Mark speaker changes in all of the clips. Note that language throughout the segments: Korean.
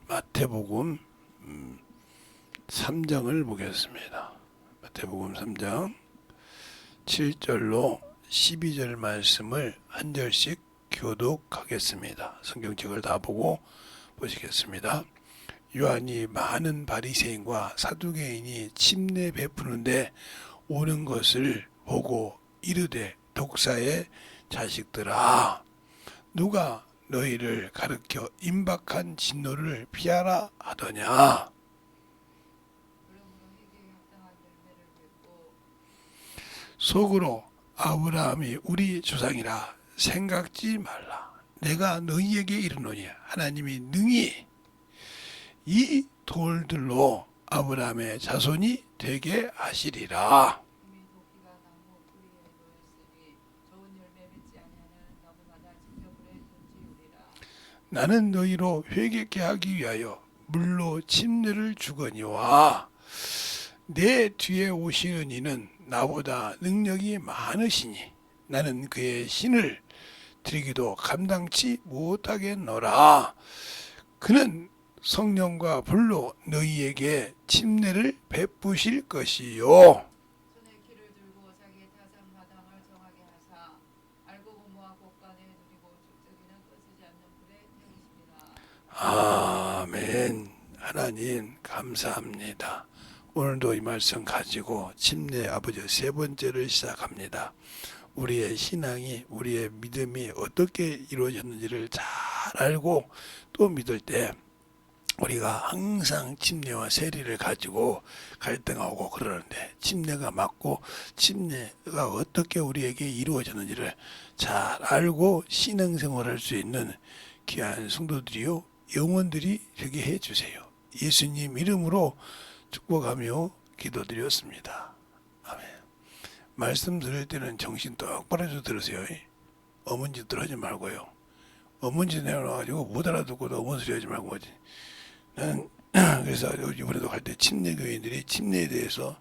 Speaker 1: 마태복음 3장을 보겠습니다. 마태복음 3장 7절로 12절 말씀을 한 절씩 교독하겠습니다. 성경책을 다 보고 보시겠습니다. 요한이 많은 바리새인과 사두개인이 침례 베푸는데 오는 것을 보고 이르되 독사의 자식들아, 누가 너희를 가르쳐 임박한 진노를 피하라 하더냐. 속으로 아브라함이 우리 조상이라 생각지 말라. 내가 너희에게 이르노니 하나님이 능히 이 돌들로 아브라함의 자손이 되게 하시리라. 나는 너희로 회개케 하기 위하여 물로 침례를 주거니와 내 뒤에 오시는 이는 나보다 능력이 많으시니 나는 그의 신을 드리기도 감당치 못하겠노라. 그는 성령과 불로 너희에게 침례를 베푸실 것이요. 아멘. 하나님 감사합니다. 오늘도 이 말씀 가지고 침례 아버지 세 번째를 시작합니다. 우리의 신앙이, 우리의 믿음이 어떻게 이루어졌는지를 잘 알고 또 믿을 때 우리가 항상 침례와 세리를 가지고 갈등하고 그러는데, 침례가 맞고 침례가 어떻게 우리에게 이루어졌는지를 잘 알고 신앙생활할 수 있는 귀한 성도들이요, 영혼들이 되게 해주세요. 예수님 이름으로 축복하며 기도드렸습니다. 아멘. 말씀 들을 때는 정신 똑바로 해서 들으세요. 어문짓들 하지 말고요. 어문짓 내려놔가지고 못 알아듣고도 어문 소리 하지 말고 하지. 나는 그래서 이번에도 갈 때 침례교인들이 침례에 대해서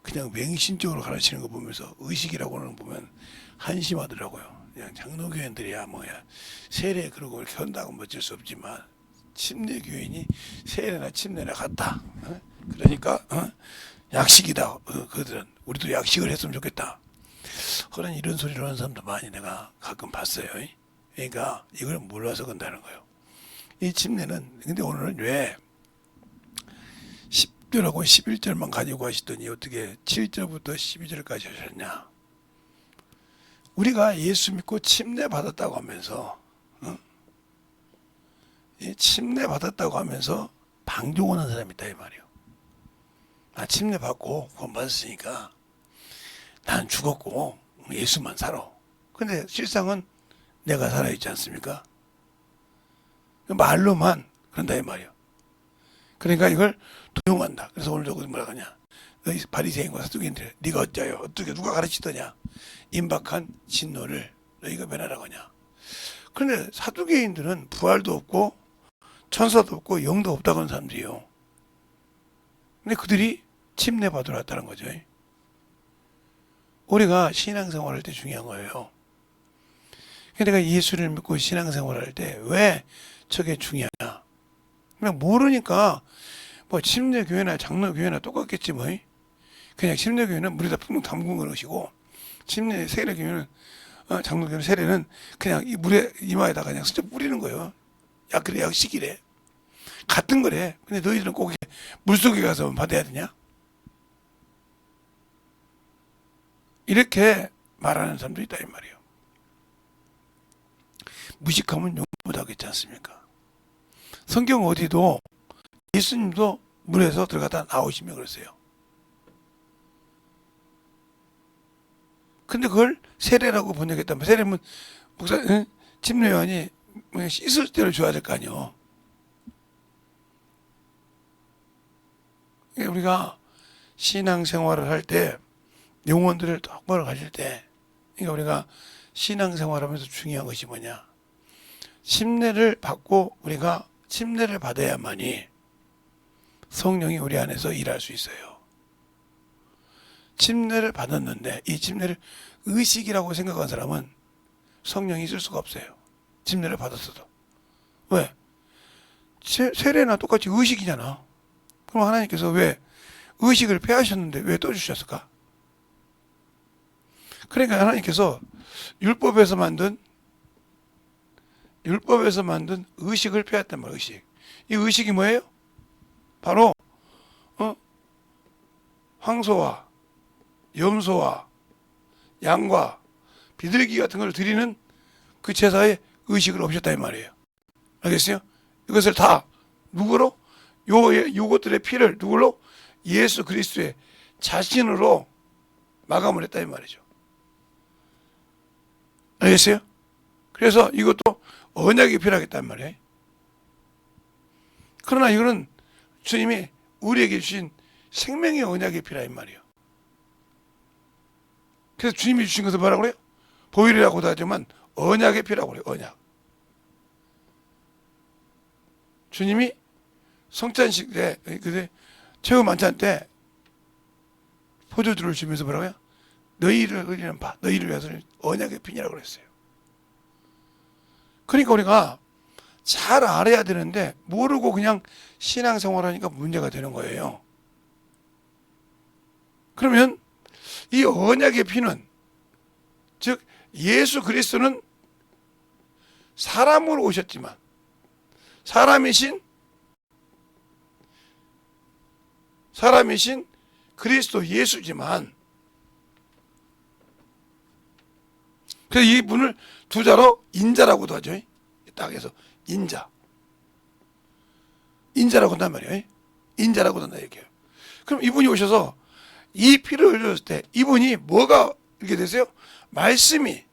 Speaker 1: 그냥 맹신적으로 가르치는 거 보면서 의식이라고는 보면 한심하더라고요. 그냥 장로교인들이야 뭐야 세례 그러고 이렇게 한다고 멋질 수 없지만, 침례교인이 세례나 침례나 같다. 그러니까 약식이다. 그들은 우리도 약식을 했으면 좋겠다. 그런 이런 소리를 하는 사람도 많이 내가 가끔 봤어요. 그러니까 이걸 몰라서 그런다는 거예요. 이 침례는, 근데 오늘은 왜 10절하고 11절만 가지고 하시더니 어떻게 7절부터 12절까지 하셨냐. 우리가 예수 믿고 침례 받았다고 하면서 침례 받았다고 하면서 방종하는 사람이 있다 이 말이에요. 나 침례 받고 구원 받았으니까 난 죽었고 예수만 살아. 근데 실상은 내가 살아있지 않습니까? 말로만 그런다 이 말이에요. 그러니까 이걸 도용한다. 그래서 오늘도 뭐라 하냐, 너희 바리새인과 사두개인들 네가 어쩌요, 어떻게 누가 가르치더냐, 임박한 진노를 너희가 면하라고 하냐. 그런데 사두개인들은 부활도 없고 천사도 없고 영도 없다고 하는 사람들이에요. 근데 그들이 침례 받으러 왔다는 거죠. 우리가 신앙생활 할 때 중요한 거예요. 내가 예수를 믿고 신앙생활 할 때 왜 저게 중요하냐. 그냥 모르니까 뭐 침례교회나 장로교회나 똑같겠지 뭐. 그냥 침례교회는 물에다 푹 담그는 것이고, 침례 세례교회는 장로교회 세례는 그냥 이 물에 이마에다가 그냥 슬쩍 뿌리는 거예요. 야 그래 약식이래. 같은 거래. 근데 너희들은 꼭 물속에 가서 받아야 되냐? 이렇게 말하는 사람도 있다 이 말이에요. 무식하면 용 못하겠지 않습니까? 성경 어디도 예수님도 물에서 들어갔다 나오시며 그러세요. 근데 그걸 세례라고 번역했다면, 세례면 목사 침례요한이 씻을 때를 줘야 될 거 아니에요. 우리가 신앙생활을 할 때, 영혼들을 똑바로 가질 때, 그러니까 우리가 신앙생활하면서 중요한 것이 뭐냐, 침례를 받고 우리가 침례를 받아야만이 성령이 우리 안에서 일할 수 있어요. 침례를 받았는데 이 침례를 의식이라고 생각한 사람은 성령이 있을 수가 없어요. 침례를 받았어도. 왜? 세례나 똑같이 의식이잖아. 그럼 하나님께서 왜 의식을 폐하셨는데 왜 또 주셨을까? 그러니까 하나님께서 율법에서 만든 의식을 폐했단 말이에요. 의식. 이 의식이 뭐예요? 바로 황소와 염소와 양과 비둘기 같은 걸 드리는 그 제사의 의식을 없앴다 이 말이에요. 알겠어요? 이것을 다 누구로? 요것들의 피를 누구로? 예수 그리스도의 자신으로 마감을 했다 이 말이죠. 알겠어요? 그래서 이것도 언약이 필요하겠단 말이에요. 그러나 이거는 주님이 우리에게 주신 생명의 언약이 필요한 말이에요. 그래서 주님이 주신 것을 뭐라고 그래요? 보혈이라고도 하지만 언약이 필요하고 그래요. 언약. 주님이 성찬식 때, 최후 만찬 때 포도주를 주면서 뭐라고요? 너희를 흘리는 바, 너희를 위해서는 언약의 피냐라고 그랬어요. 그러니까 우리가 잘 알아야 되는데 모르고 그냥 신앙생활하니까 문제가 되는 거예요. 그러면 이 언약의 피는, 즉 예수 그리스도는 사람으로 오셨지만 사람이신 그리스도 예수지만, 그래서 이 분을 두 자로 인자라고도 하죠. 딱 해서 인자라고 한단 말이에요. 인자라고 한다 이렇게요. 그럼 이분이 오셔서 이 피를 흘렸을 때 이분이 뭐가 이렇게 되세요? 말씀이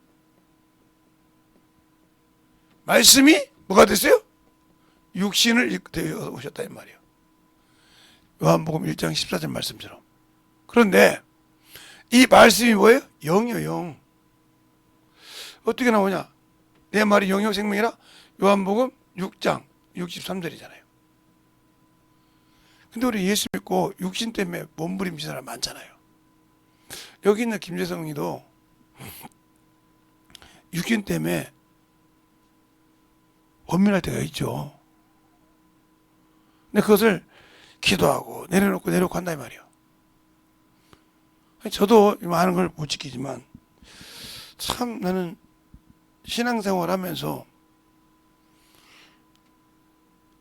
Speaker 1: 뭐가 됐어요? 육신을 되어 오셨다 이 말이에요. 요한복음 1장 14절 말씀처럼. 그런데 이 말씀이 뭐예요? 영이요, 영. 어떻게 나오냐? 내 말이 영이요 생명이라 요한복음 6장 63절이잖아요. 근데 우리 예수 믿고 육신 때문에 몸부림치는 사람 많잖아요. 여기 있는 김재성이도 육신 때문에 원민할 때가 있죠. 근데 그것을 기도하고 내려놓고 한다 이 말이에요. 저도 많은 걸 못 지키지만 참 나는 신앙생활 하면서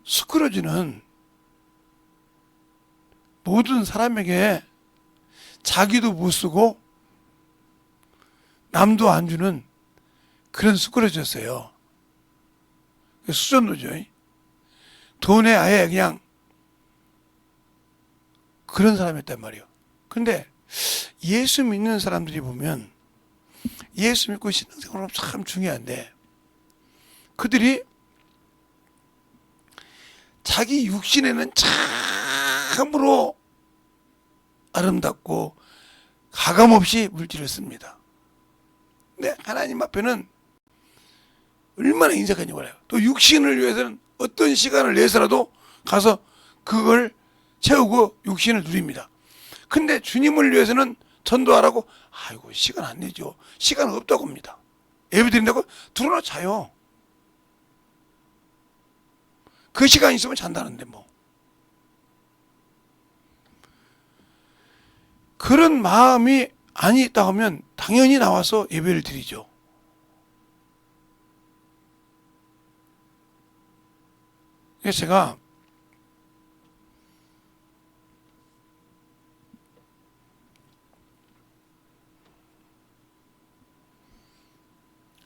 Speaker 1: 스크루지는 모든 사람에게 자기도 못 쓰고 남도 안 주는 그런 스크루지였어요. 수전노죠. 돈에 아예 그냥 그런 사람이었단 말이에요. 근데 예수 믿는 사람들이 보면 예수 믿고 신앙생활은 참 중요한데 그들이 자기 육신에는 참으로 아름답고 가감없이 물질을 씁니다. 근데 하나님 앞에는 얼마나 인색한지 몰라요. 또 육신을 위해서는 어떤 시간을 내서라도 가서 그걸 채우고 육신을 누립니다. 근데 주님을 위해서는 전도하라고 아이고 시간 안 내죠. 시간 없다고 합니다. 예배 드린다고 들어나 자요. 그 시간 있으면 잔다는데 뭐. 그런 마음이 아니 있다 하면 당연히 나와서 예배를 드리죠. 그래서 제가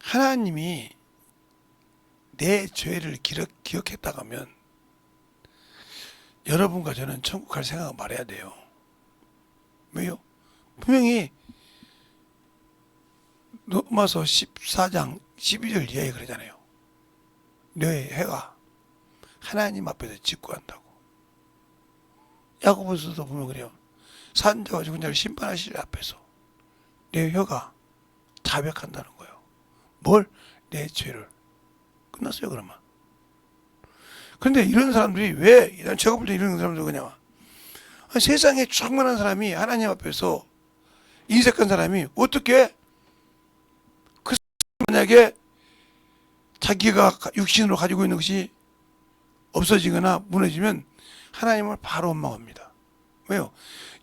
Speaker 1: 하나님이 내 죄를 기억했다고 하면 여러분과 저는 천국 갈 생각을 말해야 돼요. 왜요? 분명히 로마서 14장 12절 이하에 그러잖아요. 너의 해가 하나님 앞에서 직구한다고. 야고보서도 보면 그래요. 산자와 죽은 자를 심판하실 앞에서 내 혀가 자백한다는 거예요. 뭘? 내 죄를. 끝났어요 그러면. 그런데 이런 사람들이 왜, 제가 볼 때 이런 사람들 그냥 세상에 충만한 사람이 하나님 앞에서 인색한 사람이 어떻게 그 만약에 자기가 육신으로 가지고 있는 것이 없어지거나 무너지면 하나님을 바로 원망합니다. 왜요?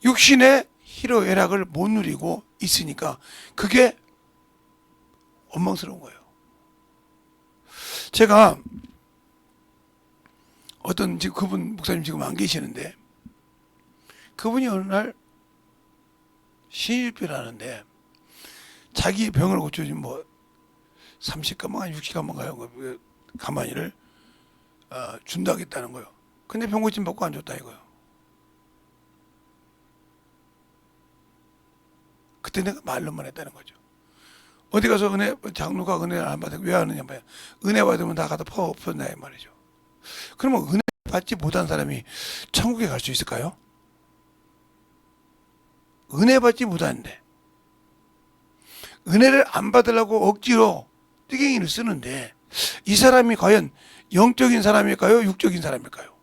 Speaker 1: 육신의 희로애락을 못 누리고 있으니까 그게 원망스러운 거예요. 제가 어떤 지금 그분 목사님 지금 안 계시는데 그분이 어느 날 신일비를 하는데 자기 병을 고쳐주면 뭐 30가만 60가만 가요. 그 가만히를 준다고 했다는 거예요. 근데 병 고침 받고 안 줬다 이거예요. 그때 내가 말로만 했다는 거죠. 어디 가서 장로가 은혜를 안 받아 왜 하느냐 말이야. 은혜 받으면 다 갖다 퍼엎었나 이 말이죠. 그러면 은혜 받지 못한 사람이 천국에 갈 수 있을까요? 은혜 받지 못하는데 은혜를 안 받으려고 억지로 뜨갱이를 쓰는데 이 사람이 과연 영적인 사람일까요? 육적인 사람일까요?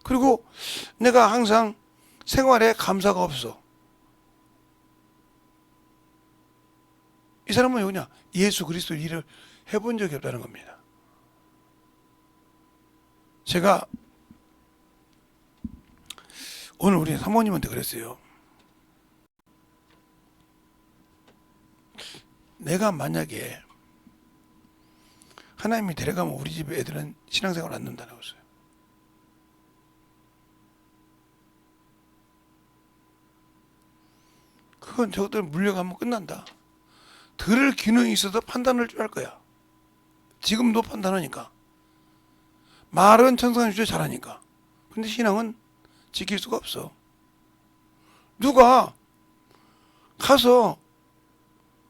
Speaker 1: 그리고 내가 항상 생활에 감사가 없어. 이 사람은 뭐냐? 예수 그리스도 일을 해본 적이 없다는 겁니다. 제가 오늘 우리 사모님한테 그랬어요. 내가 만약에 하나님이 데려가면 우리 집 애들은 신앙생활 안 된다고 했어요. 그건 저것들 물려가면 끝난다. 들을 기능이 있어서 판단할 줄 알 거야. 지금도 판단하니까. 말은 천상의 주제 잘하니까. 근데 신앙은 지킬 수가 없어. 누가 가서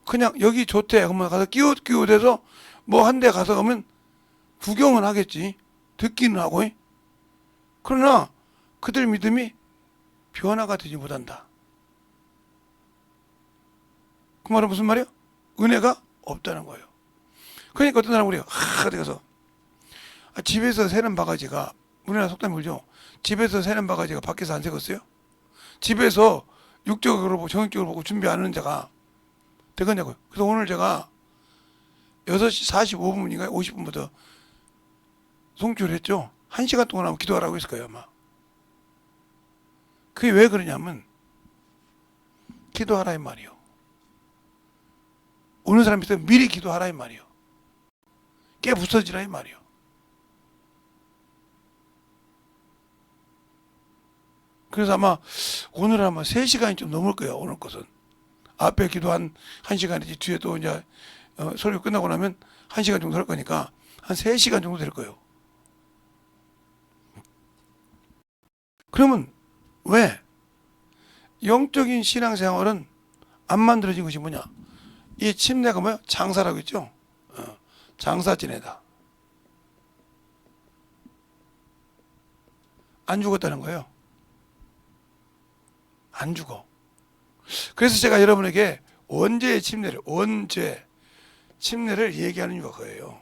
Speaker 1: 그냥 여기 좋대 그러면 가서 끼우대서 뭐 한 대 가서 가면 구경은 하겠지. 듣기는 하고. 그러나 그들 믿음이 변화가 되지 못한다. 그 말은 무슨 말이야? 은혜가 없다는 거예요. 그러니까 어떤 사람은 우리가 어디 가서 집에서 새는 바가지가 우리나라 속담이 그러죠. 집에서 새는 바가지가 밖에서 안 새겠어요? 집에서 육적으로 보고 정육적으로 보고 준비 안 하는 자가 되겠냐고요. 그래서 오늘 제가 6시 45분인가 50분부터 송출을 했죠. 1시간 동안 하면 기도하라고 했을 거예요 아마. 그게 왜 그러냐면 기도하라 이 말이요. 오는 사람이 있으면 미리 기도하라 이 말이요. 깨 부서지라 이 말이요. 그래서 아마 오늘 아마 3시간이 좀 넘을 거예요. 오늘 것은. 앞에 기도 한 1시간이지 뒤에 또 이제 설교 끝나고 나면 1시간 정도 할 거니까 한 3시간 정도 될 거예요. 그러면 왜 영적인 신앙생활은 안 만들어진 것이 뭐냐? 이 침례가 뭐야? 장사라고 했죠. 장사 지내다. 안 죽었다는 거예요. 안 죽어. 그래서 제가 여러분에게 원죄의 침례를 얘기하는 이유가 그거예요.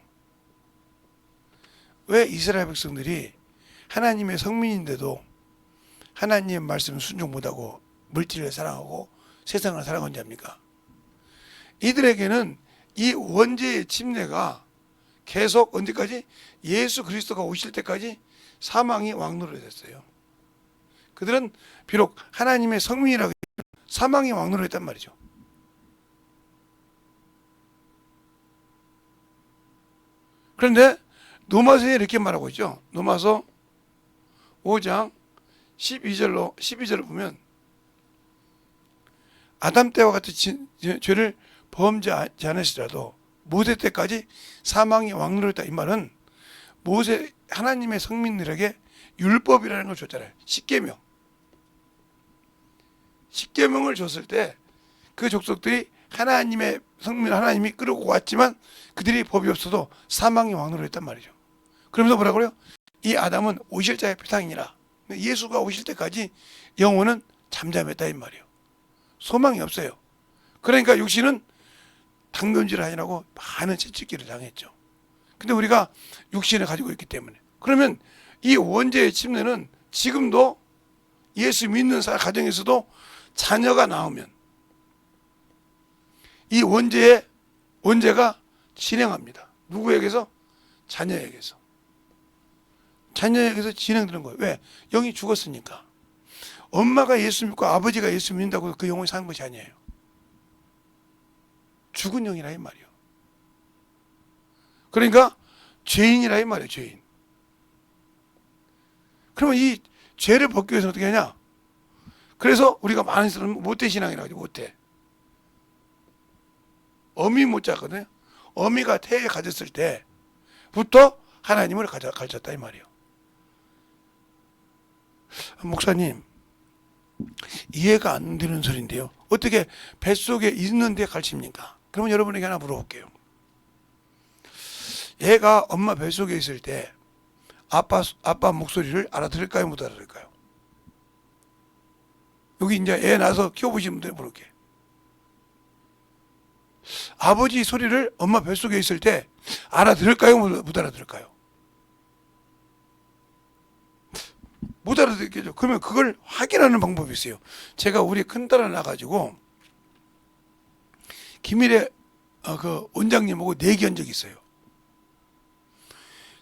Speaker 1: 왜 이스라엘 백성들이 하나님의 성민인데도 하나님의 말씀을 순종 못하고 물질을 사랑하고 세상을 사랑하는지 압니까? 이들에게는 이 원죄의 침례가 계속 언제까지? 예수 그리스도가 오실 때까지 사망이 왕노릇 했어요. 그들은 비록 하나님의 성민이라고 했지만 사망이 왕노릇 했단 말이죠. 그런데 로마서에 이렇게 말하고 있죠. 로마서 5장 12절을 보면 아담 때와 같은 죄를 범죄하지 않으시더라도 모세 때까지 사망이 왕노릇했다. 이 말은 모세 하나님의 성민들에게 율법이라는 걸 줬잖아요. 십계명을 줬을 때 그 족속들이 하나님의 성민 하나님이 끌고 왔지만 그들이 법이 없어도 사망이 왕노릇했단 말이죠. 그러면서 뭐라 그래요? 이 아담은 오실 자의 표상이니라. 예수가 오실 때까지 영혼은 잠잠했다 이 말이에요. 소망이 없어요. 그러니까 육신은 당근질 하느라고 많은 채찍질을 당했죠. 근데 우리가 육신을 가지고 있기 때문에. 그러면 이 원죄의 침례는 지금도 예수 믿는 가정에서도 자녀가 나오면 이 원죄가 진행합니다. 누구에게서? 자녀에게서. 자녀에게서 진행되는 거예요. 왜? 영이 죽었으니까. 엄마가 예수 믿고 아버지가 예수 믿는다고 그 영혼이 사는 것이 아니에요. 죽은 영이라 이 말이에요. 그러니까 죄인이라 이 말이에요. 죄인. 그러면 이 죄를 벗기 위해서 어떻게 하냐? 그래서 우리가 많은 사람은 모태 신앙이라고 하죠. 모태. 어미 모자거든요. 어미가 태에 가졌을 때부터 하나님을 가졌다 이 말이에요. 목사님, 이해가 안 되는 소리인데요. 어떻게 뱃속에 있는데 가르칩니까? 그러면 여러분에게 하나 물어볼게요. 얘가 엄마 뱃속에 있을 때 아빠 목소리를 알아들을까요? 못 알아들을까요? 여기 이제 애 낳아서 키워보신 분들 물을게. 아버지 소리를 엄마 뱃속에 있을 때 알아들을까요? 못 알아들을까요? 못 알아듣겠죠. 그러면 그걸 확인하는 방법이 있어요. 제가 우리 큰딸을 낳아가지고 김일의 그 원장님하고 내기한 적이 있어요.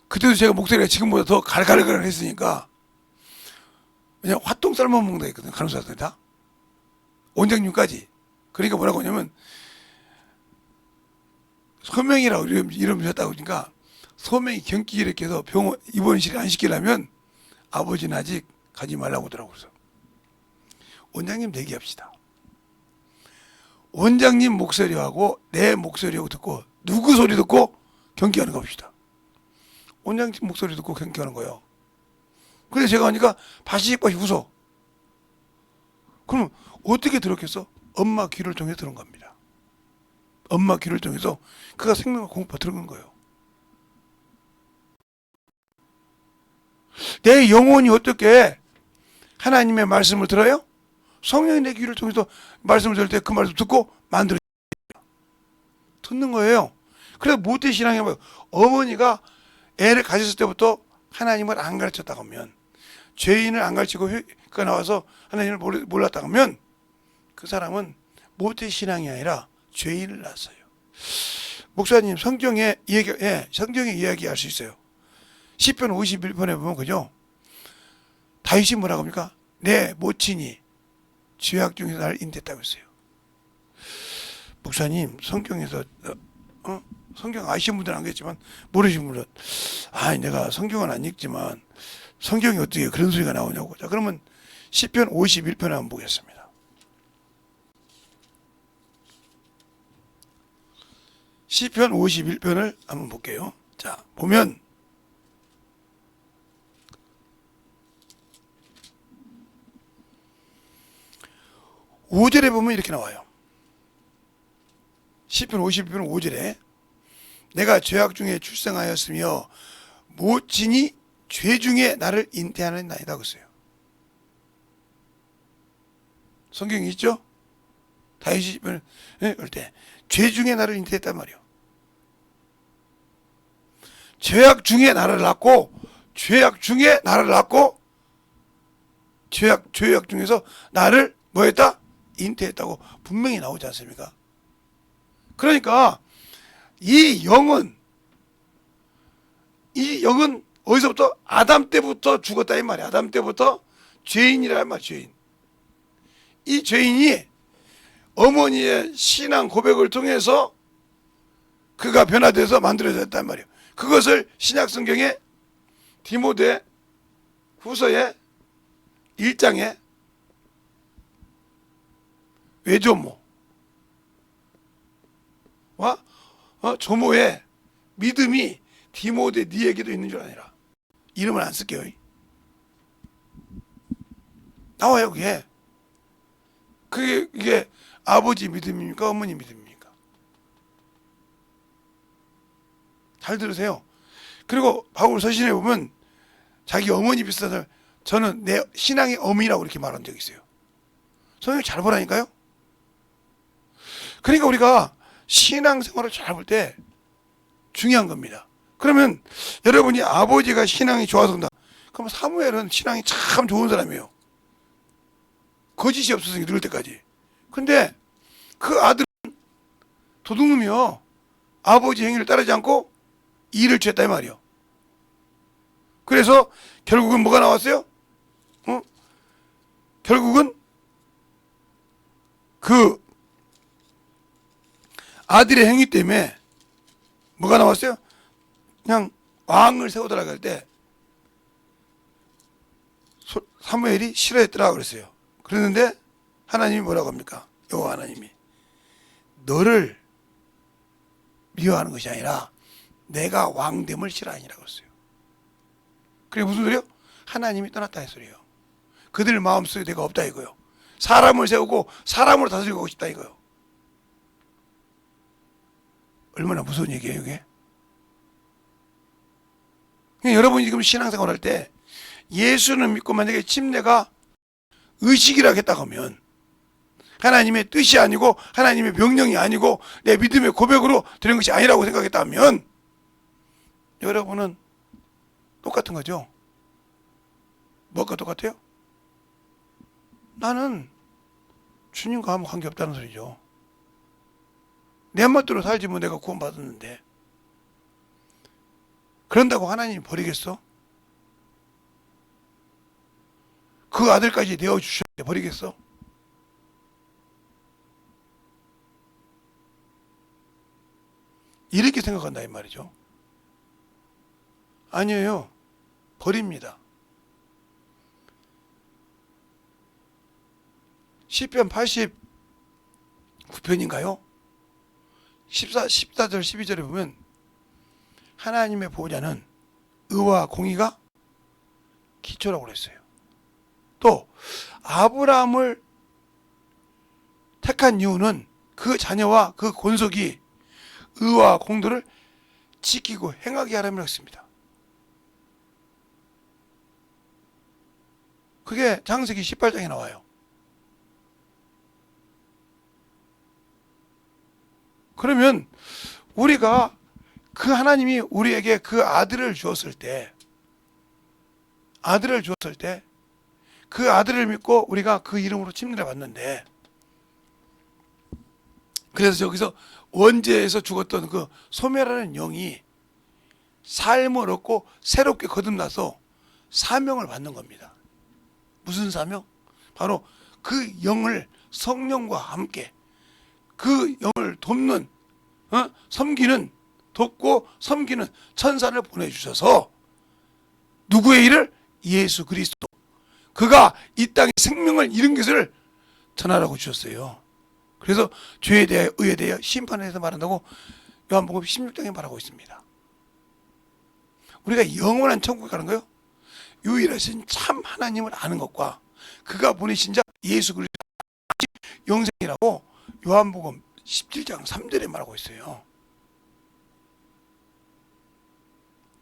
Speaker 1: 그때도 제가 목소리가 지금보다 더 갈갈갈 했으니까 그냥 화똥 삶아 먹는다 했거든요. 간호사들 다. 원장님까지. 그러니까 뭐라고 하냐면 소명이라고 이름 줬다고 그러니까 소명이 경기 이렇게 해서 병원 입원실에 안 시키려면 아버지는 아직 가지 말라고 하더라고요. 그래서 원장님 내기합시다. 원장님 목소리하고 내 목소리하고 듣고 누구 소리 듣고 경기하는 거 봅시다. 원장님 목소리 듣고 경기하는 거예요. 그래서 제가 하니까 바시바시 웃어. 그럼 어떻게 들었겠어? 엄마 귀를 통해 들은 겁니다. 엄마 귀를 통해서 그가 생명을 공급해 들은 거예요. 내 영혼이 어떻게 하나님의 말씀을 들어요? 성령이 내 귀를 통해서 말씀을 들을 때 그 말씀 듣고 만들어 듣는 거예요. 그래서 모태 신앙이 뭐예요? 어머니가 애를 가졌을 때부터 하나님을 안 가르쳤다고 하면, 죄인을 안 가르치고 그가 나와서 하나님을 몰랐다고 하면 그 사람은 모태 신앙이 아니라 죄인을 낳았어요. 목사님 성경에 이야기할 수 있어요. 시편 51편에 보면 그죠? 다윗이 뭐라고 합니까? 내 모친이 죄악 중에서 나를 인도했다고 했어요. 목사님 성경에서 성경 아시는 분들은 알겠지만 모르시는 분들은 내가 성경은 안 읽지만 성경이 어떻게 그런 소리가 나오냐고. 자, 그러면 시편 51편을 한번 보겠습니다. 시편 51편을 한번 볼게요. 자, 보면 5절에 보면 이렇게 나와요. 시편 51편 5절에 내가 죄악 중에 출생하였으며 모친이 죄 중에 나를 잉태하는 나이다 그랬어요. 성경이 있죠? 다윗이 그럴 때 죄 중에 나를 잉태했단 말이에요. 죄악 중에 나를 낳고 죄악 중에서 나를 뭐했다? 잉태했다고 분명히 나오지 않습니까? 그러니까 이 영은 어디서부터? 아담 때부터 죽었다 이 말이야. 아담 때부터 죄인이라 말, 죄인. 이 죄인이 어머니의 신앙 고백을 통해서 그가 변화돼서 만들어졌단 말이에요. 그것을 신약 성경에 디모데 후서의 1장에 외조모와 조모의 믿음이 디모데 니에게도 있는 줄 아니라. 이름을 안 쓸게요. 나와요 그게. 이게 아버지 믿음입니까? 어머니 믿음입니까? 잘 들으세요. 그리고 바울 서신에 보면 자기 어머니 비슷해서 저는 내 신앙의 어머니라고 이렇게 말한 적이 있어요. 성경 잘 보라니까요. 그러니까 우리가 신앙생활을 잘 볼 때 중요한 겁니다. 그러면 여러분이 아버지가 신앙이 좋아서 그런다. 그럼 사무엘은 신앙이 참 좋은 사람이에요. 거짓이 없었으니까 늙을 때까지. 근데 그 아들은 도둑놈이요. 아버지 행위를 따르지 않고 일을 취했다 이 말이요. 그래서 결국은 뭐가 나왔어요? 결국은 그 아들의 행위 때문에 뭐가 나왔어요? 그냥 왕을 세우더라고 할 때 사무엘이 싫어했더라 그랬어요. 그랬는데 하나님이 뭐라고 합니까? 여호와 하나님이 너를 미워하는 것이 아니라 내가 왕됨을 싫어하니라고 했어요. 그게 무슨 소리요? 하나님이 떠났다 이 소리예요. 그들 마음속에 내가 없다 이거요. 사람을 세우고 사람으로 다스리고 싶다 이거요. 얼마나 무서운 얘기예요 이게. 여러분이 지금 신앙생활 할 때 예수는 믿고 만약에 침례가 의식이라고 했다고 하면 하나님의 뜻이 아니고 하나님의 명령이 아니고 내 믿음의 고백으로 드린 것이 아니라고 생각했다면 여러분은 똑같은 거죠. 뭐가 똑같아요? 나는 주님과 아무 관계없다는 소리죠. 내 멋대로 살지 뭐 내가 구원받았는데 그런다고 하나님이 버리겠어? 그 아들까지 내어주셨는데 버리겠어? 이렇게 생각한다 이 말이죠. 아니에요. 버립니다. 시편 89편인가요? 14절 12절에 보면 하나님의 보호자는 의와 공의가 기초라고 그랬어요. 또 아브라함을 택한 이유는 그 자녀와 그 권속이 의와 공도를 지키고 행하게 하라고 했습니다. 그게 창세기 18장에 나와요. 그러면 우리가 그 하나님이 우리에게 그 아들을 주었을 때 그 아들을 믿고 우리가 그 이름으로 침례를 받는데 그래서 저기서 원죄에서 죽었던 그 소멸하는 영이 삶을 얻고 새롭게 거듭나서 사명을 받는 겁니다. 무슨 사명? 바로 그 영을 성령과 함께 그 영을 돕는 돕고 섬기는 천사를 보내주셔서 누구의 일을? 예수 그리스도 그가 이 땅에 생명을 잃은 것을 전하라고 주셨어요. 그래서 죄에 대하여 의에 대하여 심판에 대해서 말한다고 요한복음 16장에 말하고 있습니다. 우리가 영원한 천국에 가는 거요 유일하신 참 하나님을 아는 것과 그가 보내신 자 예수 그리스도 영생이라고 요한복음 17장 3절에 말하고 있어요.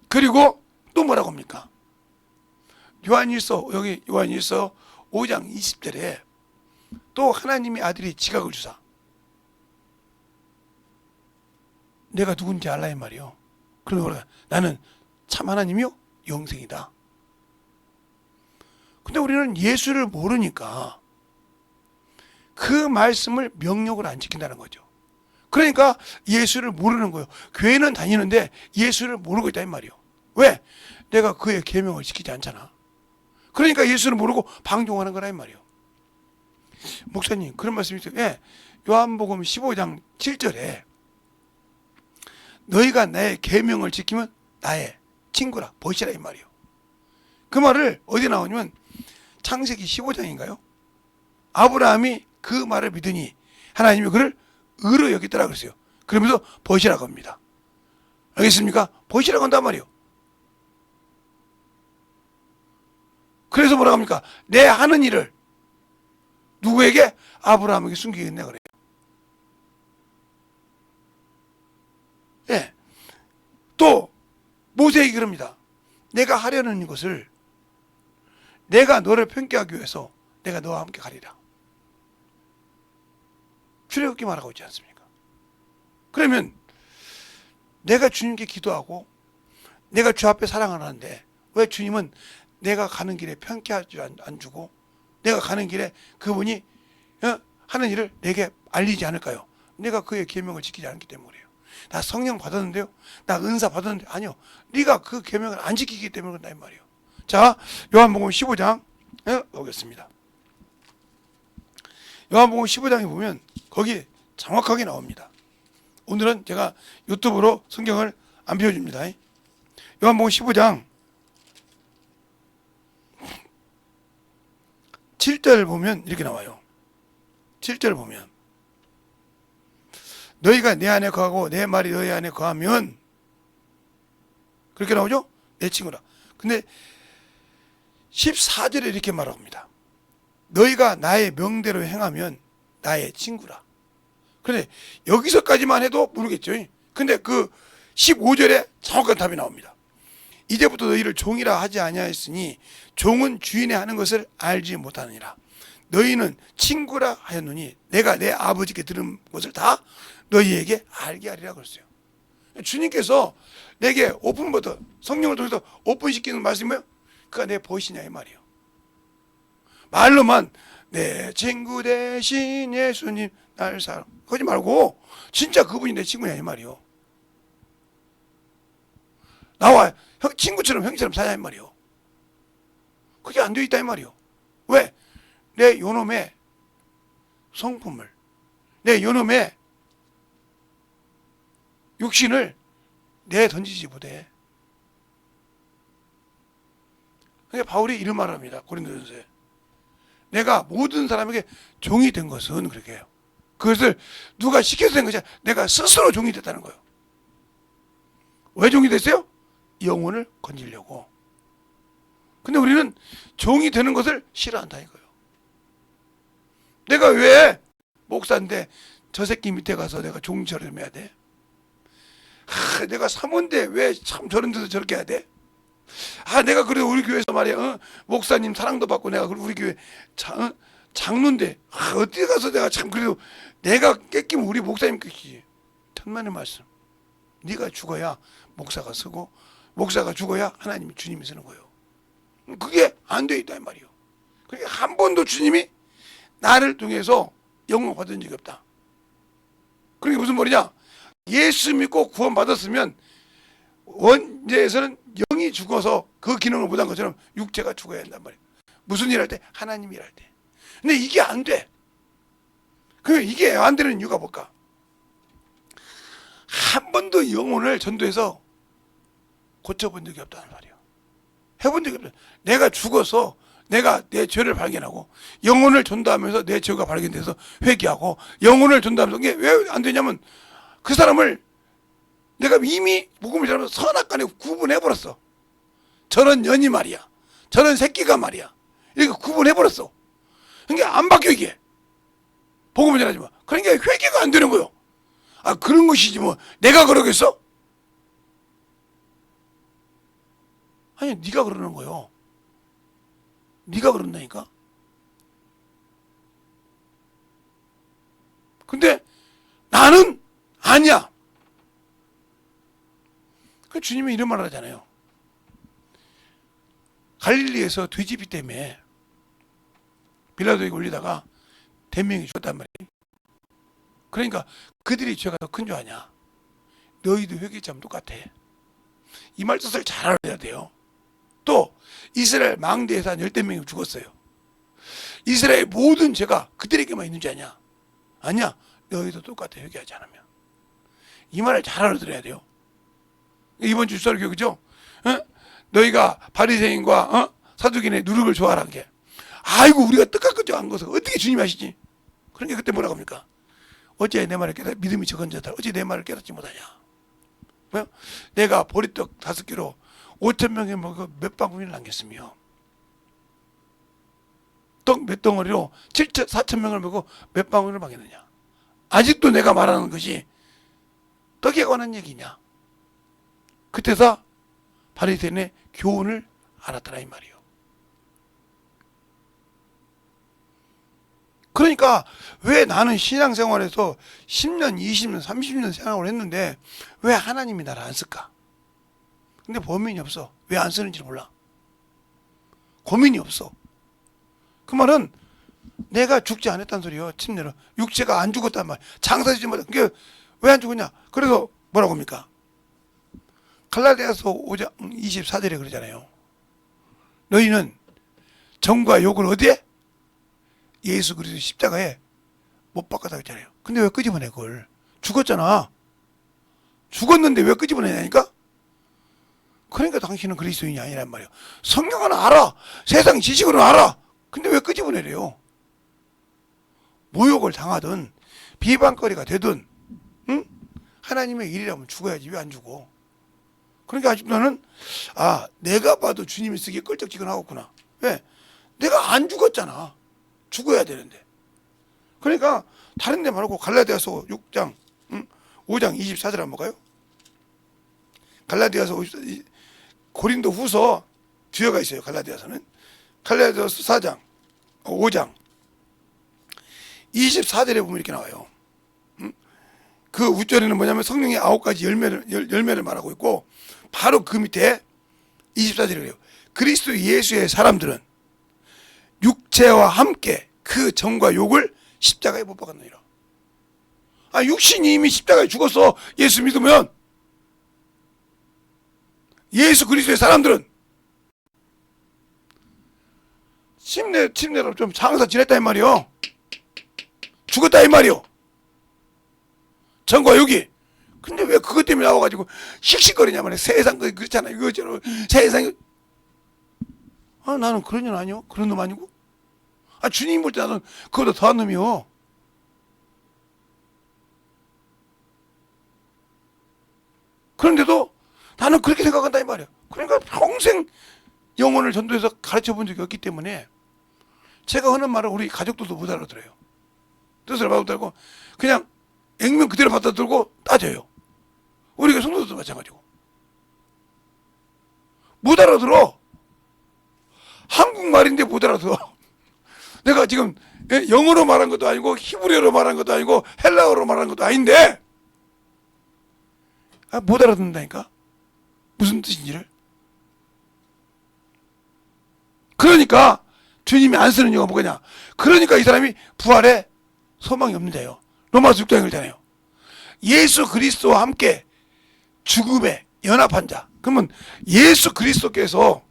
Speaker 1: 그리고 또 뭐라고 합니까? 요한일서 5장 20절에 또 하나님의 아들이 지각을 주사 내가 누군지 알라 이 말이요. 그러면 나는 참 하나님이요 영생이다. 근데 우리는 예수를 모르니까 그 말씀을 명령을 안 지킨다는 거죠. 그러니까 예수를 모르는 거예요. 교회는 다니는데 예수를 모르고 있다 이 말이요. 왜? 내가 그의 계명을 지키지 않잖아. 그러니까 예수를 모르고 방종하는 거라 이 말이요. 목사님 그런 말씀이 있어요. 예, 요한복음 15장 7절에 너희가 나의 계명을 지키면 나의 친구라 보시라 이 말이요. 그 말을 어디 나오냐면 창세기 15장인가요? 아브라함이 그 말을 믿으니 하나님이 그를 의로 여기더라 그랬어요. 그러면서 보시라고 합니다. 알겠습니까? 보시라고 한단 말이요. 그래서 뭐라고 합니까? 내 하는 일을 누구에게? 아브라함에게 숨기겠네 그래요. 예. 또 모세에게 그럽니다. 내가 하려는 것을 내가 너를 편케하기 위해서 내가 너와 함께 가리라. 출애굽기 말하고 있지 않습니까? 그러면 내가 주님께 기도하고 내가 주 앞에 사랑을 하는데 왜 주님은 내가 가는 길에 편케하지 안 주고 내가 가는 길에 그분이 하는 일을 내게 알리지 않을까요? 내가 그의 계명을 지키지 않기 때문에 그래요. 나 성령 받았는데요. 나 은사 받았는데. 아니요. 네가 그 계명을 안 지키기 때문에 그런다 이 말이에요. 자, 요한복음 15장 보겠습니다. 요한복음 15장에 보면 거기 정확하게 나옵니다. 오늘은 제가 유튜브로 성경을 안 비워줍니다. 요한복음 15장 7절 보면 이렇게 나와요. 7절 보면 너희가 내 안에 거하고 내 말이 너희 안에 거하면, 그렇게 나오죠? 내 친구라. 근데 14절에 이렇게 말합니다. 너희가 나의 명대로 행하면 나의 친구라. 그런데 여기서까지만 해도 모르겠죠. 근데 그 15절에 정확한 답이 나옵니다. 이제부터 너희를 종이라 하지 아니하였으니 종은 주인의 하는 것을 알지 못하느니라. 너희는 친구라 하였노니 내가 내 아버지께 들은 것을 다 너희에게 알게 하리라 그랬어요. 주님께서 내게 오픈버터, 성령을 통해서 오픈시키는 말씀이 뭐예요? 그가 내 보이시냐 이 말이에요. 말로만 내 친구 대신 예수님 날 사랑, 그러지 말고 진짜 그분이 내 친구냐 이 말이에요. 나와 친구처럼 형처럼 사냐 이 말이에요. 그게 안 되어 있다 이 말이에요. 왜? 내 요놈의 성품을, 내 요놈의 육신을 내 던지지 못해. 그러니까 바울이 이런 말을 합니다. 고린도전서에 내가 모든 사람에게 종이 된 것은, 그렇게 해요. 그것을 누가 시켜서 된 것이 아니라 내가 스스로 종이 됐다는 거예요. 왜 종이 됐어요? 영혼을 건지려고. 근데 우리는 종이 되는 것을 싫어한다 이거예요. 내가 왜 목사인데 저 새끼 밑에 가서 내가 종처럼 해야 돼? 내가 사모인데 왜 참 저런 데서 저렇게 해야 돼? 내가 그래도 우리 교회에서 말이야, 목사님 사랑도 받고 내가 우리 교회 장로인데 어디 가서 내가 참 그래도 내가 뺏기면 우리 목사님 뺏기지. 천만의 말씀. 네가 죽어야 목사가 서고 목사가 죽어야 하나님이 주님이 서는 거예요. 그게 안 돼 있다 이 말이에요. 그러니까 한 번도 주님이 나를 통해서 영광 받은 적이 없다. 그러니까 무슨 말이냐? 예수 믿고 구원 받았으면 원죄에서는 영이 죽어서 그 기능을 못한 것처럼 육체가 죽어야 한단 말이에요. 무슨 일 할 때? 하나님 일할 때. 근데 이게 안 돼. 그러면 이게 안 되는 이유가 뭘까? 한 번도 영혼을 전도해서 고쳐본 적이 없다는 말이에요. 해본 적이 없어요. 내가 죽어서 내가 내 죄를 발견하고 영혼을 전도하면서 내 죄가 발견돼서 회개하고 영혼을 전도하면서, 이게 왜 안 되냐면 그 사람을 내가 이미 복음을 전하면서 선악간에 구분해버렸어. 저런 년이 말이야, 저런 새끼가 말이야, 이렇게 구분해버렸어. 그러니까 안 바뀌어 이게. 복음을 전하지 마. 그러니까 회개가 안 되는 거예요. 그런 것이지 뭐 내가 그러겠어? 아니 네가 그러는 거예요. 네가 그런다니까. 근데 나는 아니야. 그 주님이 이런 말을 하잖아요. 갈릴리에서 돼지비 때문에 빌라도에게 올리다가 대명이 죽었단 말이에요. 그러니까 그들이 죄가 더 큰 줄 아냐? 너희도 회개자면 똑같아. 이 말 뜻을 잘 알아야 돼요. 또 이스라엘 망대에서 한 10명이 죽었어요. 이스라엘 모든 죄가 그들에게만 있는 줄 아냐? 아니야. 너희도 똑같아, 회개하지 않으면. 이 말을 잘 알아들어야 돼요. 이번 주 주설 교육이죠. 너희가 바리새인과 사두개인의 누룩을 좋아하는 게, 아이고 우리가 뜻깎은지 안 것을 어떻게 주님이 하시지? 그러니까 그때 뭐라고 합니까? 어째 내 말을 깨닫, 믿음이 적은 자들 어째 내 말을 깨닫지 못하냐? 왜요? 내가 보리떡 5개로 5,000명에 먹어 몇 방울을 남겼으며 떡 몇 덩어리로 4,000명을 먹고 몇 방울을 먹였느냐? 아직도 내가 말하는 것이 떡에 관한 얘기냐? 그때서 바리새인의 교훈을 알았더라 이 말이에요. 그러니까 왜 나는 신앙생활에서 10년, 20년, 30년 생활을 했는데 왜 하나님이 나를 안 쓸까? 근데 범인이 없어. 왜 안 쓰는지 몰라. 고민이 없어. 그 말은 내가 죽지 않았다는 소리예요. 침례로. 육체가 안 죽었단 말이야. 장사되지 못해. 그게 왜 안 죽었냐? 그래서 뭐라고 합니까? 갈라디아서 5장 24절에 그러잖아요. 너희는 정과 욕을 어디에? 예수 그리스도 십자가에 못 박았다고 했잖아요. 근데 왜 끄집어내 그걸? 죽었잖아. 죽었는데 왜 끄집어내냐니까? 그러니까 당신은 그리스도인이 아니란 말이에요. 성경은 알아. 세상 지식으로는 알아. 근데 왜 끄집어내래요? 모욕을 당하든 비방거리가 되든, 응? 하나님의 일이라면 죽어야지. 왜 안 죽어? 그러니까 아직도 나는 내가 봐도 주님이 쓰기에 끌적지근하겠구나. 왜? 내가 안 죽었잖아. 죽어야 되는데. 그러니까 다른 데 말고 갈라디아서 6장 5장 24절 한번 볼까요? 갈라디아서 고린도 후서 뒤에가 있어요. 갈라디아서는 갈라디아서 4장 5장 24절에 보면 이렇게 나와요. 그 우절에는 뭐냐면 성령의 9가지 열매를 말하고 있고, 바로 그 밑에 24절에 그래요. 그리스도 예수의 사람들은 육체와 함께 그 정과 욕을 십자가에 못 박았느니라. 육신이 이미 십자가에 죽었어. 예수 믿으면. 예수 그리스도의 사람들은 침례로 좀 장사 지냈다 이 말이요. 죽었다 이 말이요. 정과 욕이. 근데 왜 그것 때문에 나와가지고 씩씩거리냐 말이야. 세상 그렇잖아. 이거처럼 세상이. 나는 그런 년 아니요. 그런 놈 아니고. 주님 볼 때 나는 그거보다 더한 놈이요. 그런데도 나는 그렇게 생각한다 이 말이야. 그러니까 평생 영혼을 전도해서 가르쳐 본 적이 없기 때문에 제가 하는 말을 우리 가족들도 못 알아들어요. 뜻을 못 알아들고 그냥 액면 그대로 받아들고 따져요. 우리가 성도들도 마찬가지고. 못 알아들어. 한국말인데 못 알아들어. 내가 지금 영어로 말한 것도 아니고 히브리어로 말한 것도 아니고 헬라어로 말한 것도 아닌데 못 알아듣는다니까. 무슨 뜻인지를. 그러니까 주님이 안 쓰는 이유가 뭐냐. 그러니까 이 사람이 부활에 소망이 없는데요. 로마서 6장에 그러잖아요. 예수 그리스도와 함께 죽음에 연합한 자. 그러면 예수 그리스도께서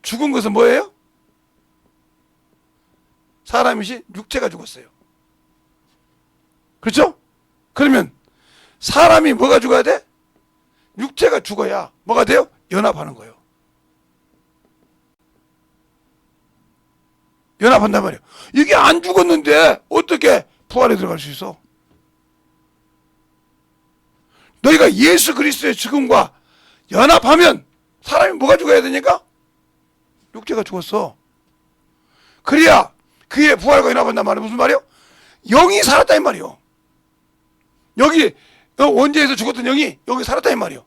Speaker 1: 죽은 것은 뭐예요? 사람이신 육체가 죽었어요. 그렇죠? 그러면 사람이 뭐가 죽어야 돼? 육체가 죽어야 뭐가 돼요? 연합하는 거예요. 연합한단 말이에요. 이게 안 죽었는데 어떻게 부활에 들어갈 수 있어? 너희가 예수 그리스도의 죽음과 연합하면 사람이 뭐가 죽어야 되니까? 육체가 죽었어. 그래야 그의 부활과 연합한단 말이에요. 무슨 말이에요? 영이 살았다 이 말이에요. 여기 원죄에서 죽었던 영이 여기 살았다 이 말이에요.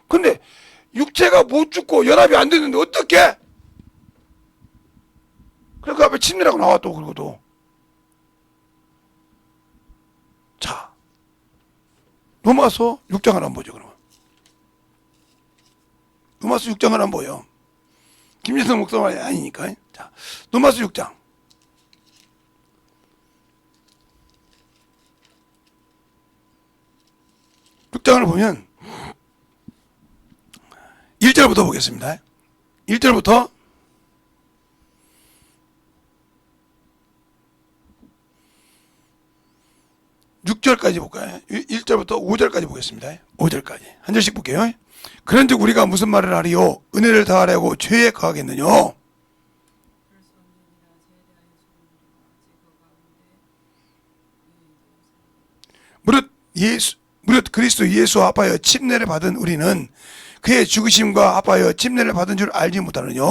Speaker 1: 근데 육체가 못 죽고 연합이 안 됐는데 어떻게? 그래 그 앞에 침례라고 나와 또. 그리고 또 자, 로마서 6장을 한번 보죠. 그러면 로마서 6장을 한번 보요. 김재성 목사 말이 아니니까. 자, 로마서 6장 6장을 보면 1절부터 보겠습니다. 1절부터 6절까지 볼까요? 1절부터 5절까지 보겠습니다. 5절까지 한 절씩 볼게요. 그런즉 우리가 무슨 말을 하리요? 은혜를 다하려고 죄에 거하겠느냐? 무릇 그리스도 예수 합하여 침례를 받은 우리는 그의 죽으심과 합하여 침례를 받은 줄 알지 못하느냐?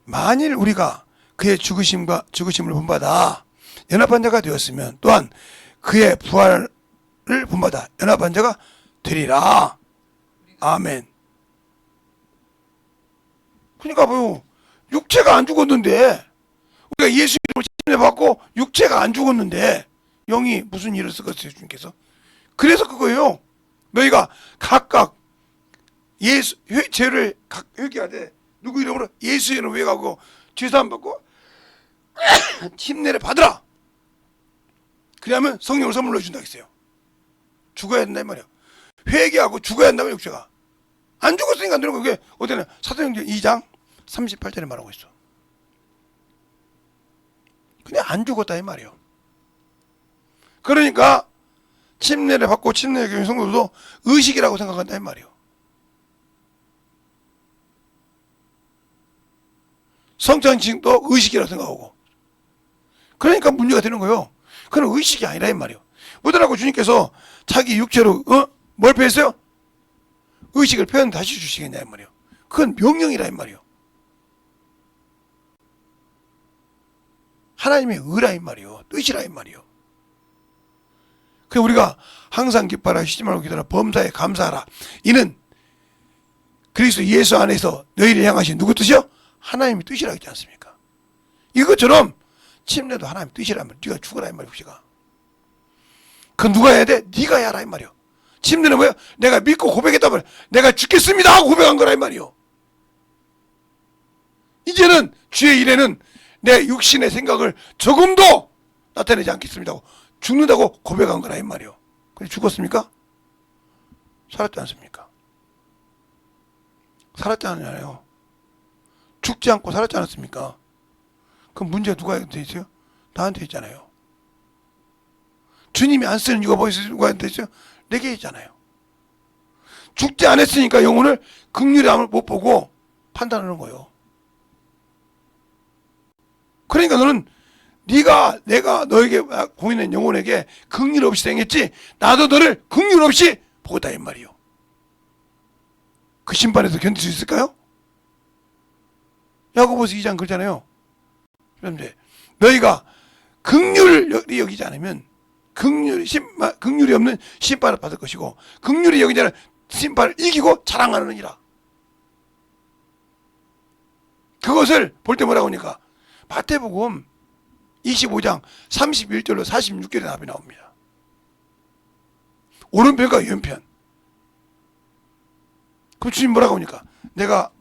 Speaker 1: 만일 우리가 그의 죽으심을 본받아 연합한 자가 되었으면 또한 그의 부활을 본받아 연합한 자가 되리라. 아멘. 그러니까 뭐 육체가 안 죽었는데, 우리가 예수 이름을 침례 받고 육체가 안 죽었는데 영이 무슨 일을 쓰겠어요 주님께서? 그래서 그거예요. 너희가 각각 죄를 회개하되 누구 이름으로? 예수 이름으로 회개하고 죄사함 받고 침례를 받으라. 그러면 성령을 선물로 준다 했어요. 죽어야 된다 이 말이에요. 회개하고 죽어야 한다면 육체가. 안 죽었으니까 안 되는 거예요. 그게 어디는 사도행전 2장 38절에 말하고 있어. 그냥 안 죽었다 이 말이에요. 그러니까 침례를 받고 침례를 교인 성도도 의식이라고 생각한다 이 말이에요. 성찬식도 의식이라고 생각하고. 그러니까 문제가 되는 거예요. 그건 의식이 아니라 이 말이에요. 뭐더라고 주님께서 자기 육체로 뭘 표했어요? 의식을 표현 다시 주시겠냐 이 말이에요. 그건 명령이라 이 말이에요. 하나님의 의라 이 말이에요. 뜻이라 이 말이에요. 그래서 우리가 항상 기뻐하라 쉬지 말고 기도하라 범사에 감사하라. 이는 그리스도 예수 안에서 너희를 향하신 누구 뜻이요? 하나님의 뜻이라 했지 않습니까? 이것처럼 침례도 하나님의 뜻이라면 네가 죽어라 이 말이야. 그건 누가 해야 돼? 네가 해야 하라 이 말이요. 침례는 뭐야? 내가 믿고 고백했다면 내가 죽겠습니다 하고 고백한 거라 이 말이요. 이제는 주의 일에는 내 육신의 생각을 조금도 나타내지 않겠습니다 하고 죽는다고 고백한 거라 이 말이요. 근데 죽었습니까? 살았지 않습니까? 살았지 않았나요? 죽지 않고 살았지 않았습니까? 그럼 문제가 누구한테 있어요? 나한테 있잖아요. 주님이 안 쓰는 이유가 뭐 있어요? 누구한테 있어요? 내게 있잖아요. 죽지 않았으니까 영혼을 긍휼의 암을 못 보고 판단하는 거예요. 그러니까 너는 내가 너에게 공인한 영혼에게 긍휼 없이 행했지 나도 너를 긍휼 없이 보겠다 이 말이요. 그 심판에서 견딜 수 있을까요? 야고보서 2장 그러잖아요. 그런데 너희가 긍휼히 여기지 않으면 긍휼이 없는 심판을 받을 것이고 긍휼히 여기지 않으면 심판을 이기고 자랑하느니라. 그것을 볼 때 뭐라고 하니까 마태복음 25장 31절로 46절에 답이 나옵니다. 오른편과 왼편. 그럼 주님 뭐라고 하니까 내가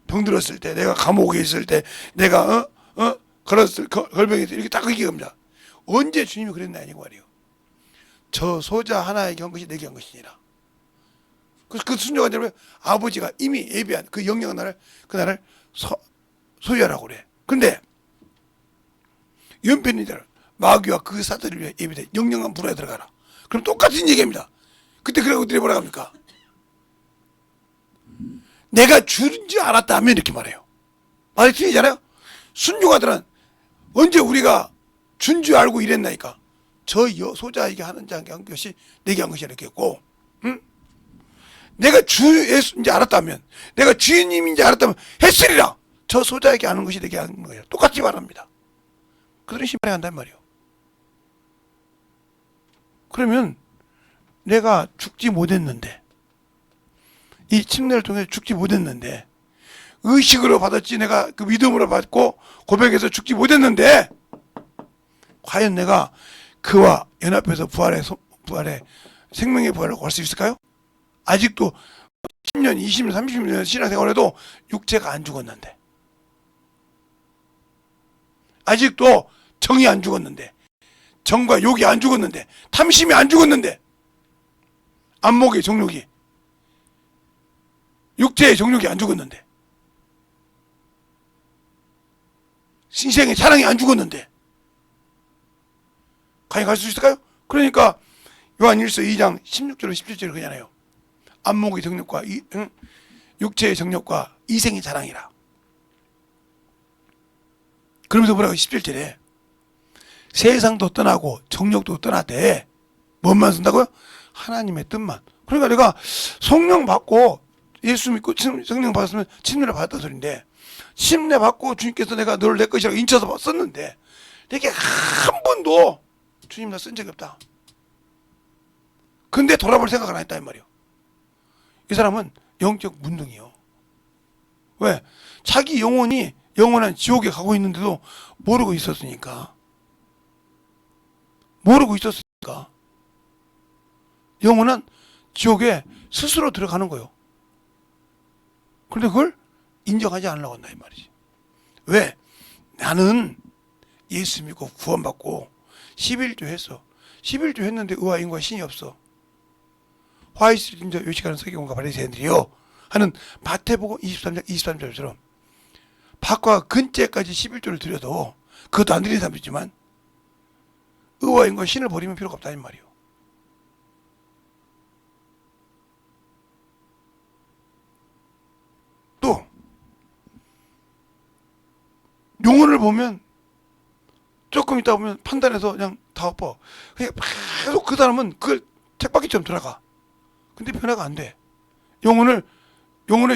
Speaker 1: 병들었을 때, 내가 감옥에 있을 때, 내가 걸병에 있을 때 이렇게 딱 얘기합니다. 언제 주님이 그랬나 이거 말이에요. 저 소자 하나에게 한 것이 내게 한 것이니라. 그 순종한 자는 아버지가 이미 예비한 그 영영 그날을 소유하라고 그래. 근데 연편이들 마귀와 그 사들을 위해 예비된 영영한 불에 들어가라. 그럼 똑같은 얘기입니다. 그때 그러고 들이 뭐라 합니까? 내가 줄지 알았다면 이렇게 말해요. 말이 틀리잖아요. 순종하더란 언제 우리가 준 줄 알고 이랬나니까. 저 소자에게 하는 자에게 한 것이 내게 한 것이 이렇게 했고, 응? 내가 주 예수인지 알았다면, 내가 주인님인지 알았다면 했으리라. 저 소자에게 하는 것이 내게 하는 거예요. 똑같이 말합니다. 그들은 심판에 간단 말이에요. 그러면 내가 죽지 못했는데, 이 침례를 통해서 죽지 못했는데, 의식으로 받았지 내가 그 믿음으로 받고 고백해서 죽지 못했는데, 과연 내가 그와 연합해서 부활의 생명의 부활을 구할 수 있을까요? 아직도 10년, 20년, 30년 신앙생활에도 육체가 안 죽었는데, 아직도 정이 안 죽었는데, 정과 욕이 안 죽었는데, 탐심이 안 죽었는데, 안목의 정욕이, 육체의 정욕이 안 죽었는데, 신생의 사랑이 안 죽었는데, 과연 갈 수 있을까요? 그러니까 요한일서 2장 16절로 17절을 그러잖아요. 안목의 정욕과 육체의 정욕과 이생의 자랑이라. 그러면서 뭐라고 17절에 세상도 떠나고 정욕도 떠나되 뭔만 쓴다고요? 하나님의 뜻만. 그러니까 내가 성령 받고 예수 믿고 성령 받았으면 침례를 받았다는 소리인데, 침례 받고 주님께서 내가 너를 내 것이라고 인쳐서 썼는데 내게 한 번도 주님 나 쓴 적이 없다. 근데 돌아볼 생각을 안 했다 이 말이에요. 이 사람은 영적 문둥이요. 왜? 자기 영혼이 영원한 지옥에 가고 있는데도 모르고 있었으니까. 영혼은 지옥에 스스로 들어가는 거예요. 그런데 그걸 인정하지 않으려고 한다 이 말이지. 왜? 나는 예수 믿고 구원받고 11조 했어. 11조 했는데 의와 인과 신이 없어. 화이스린저 요식하는 서기관과 바리새인들이요 하는 마태복음 23장 23절처럼 밭과 근째까지 11조를 드려도 그것도 안 드리는 사람도 있지만 의와 인과 신을 버리면 필요가 없다는 말이에요. 또 용어를 보면 조금 있다 보면 판단해서 그냥 다 엎어. 그냥 계속 그 사람은 그걸 책바퀴처럼 돌아가. 근데 변화가 안 돼. 영혼의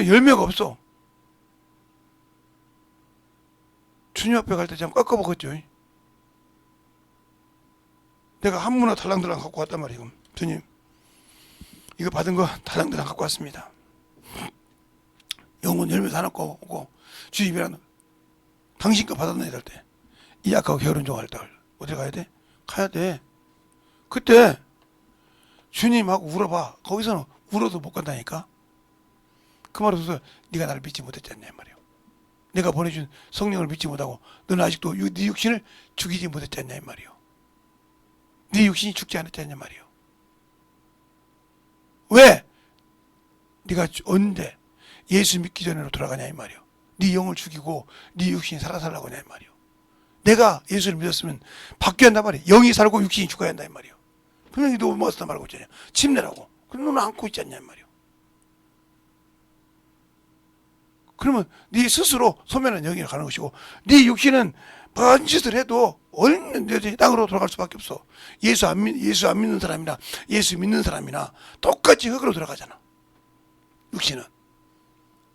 Speaker 1: 열매가 없어. 주님 앞에 갈 때 참 꺾어먹었죠. 내가 한문화 달랑달랑 갖고 왔단 말이에요. 주님, 이거 받은 거 달랑달랑 갖고 왔습니다. 영혼 열매 다 넣고 오고 주님이라는 당신 거 받았네 이럴 때 이 악하고 게으른 종 할 때 어디 가야 돼? 가야 돼. 그때 주님하고 울어봐. 거기서는 울어도 못 간다니까. 그 말을 네가 나를 믿지 못했지 않냐 말이에요. 내가 보내준 성령을 믿지 못하고 너는 아직도 네 육신을 죽이지 못했지 않냐 말이에요. 네 육신이 죽지 않았지 않냐 말이에요. 왜? 네가 언제 예수 믿기 전으로 돌아가냐 이 말이에요. 네 영을 죽이고 네 육신이 살아살라고 하냐 이 말이에요. 내가 예수를 믿었으면 바뀌어야 한단 말이에요. 영이 살고 육신이 죽어야 한다 이 말이에요. 분명히 너 먹었단 말하고 있잖아요. 침내라고. 그럼 너는 안고 있지 않냐 이 말이에요. 그러면 네 스스로 소멸한 영이 가는 것이고 네 육신은 번짓을 해도 얼른 땅으로 돌아갈 수밖에 없어. 예수 안 믿는 사람이나 예수 믿는 사람이나 똑같이 흙으로 돌아가잖아. 육신은.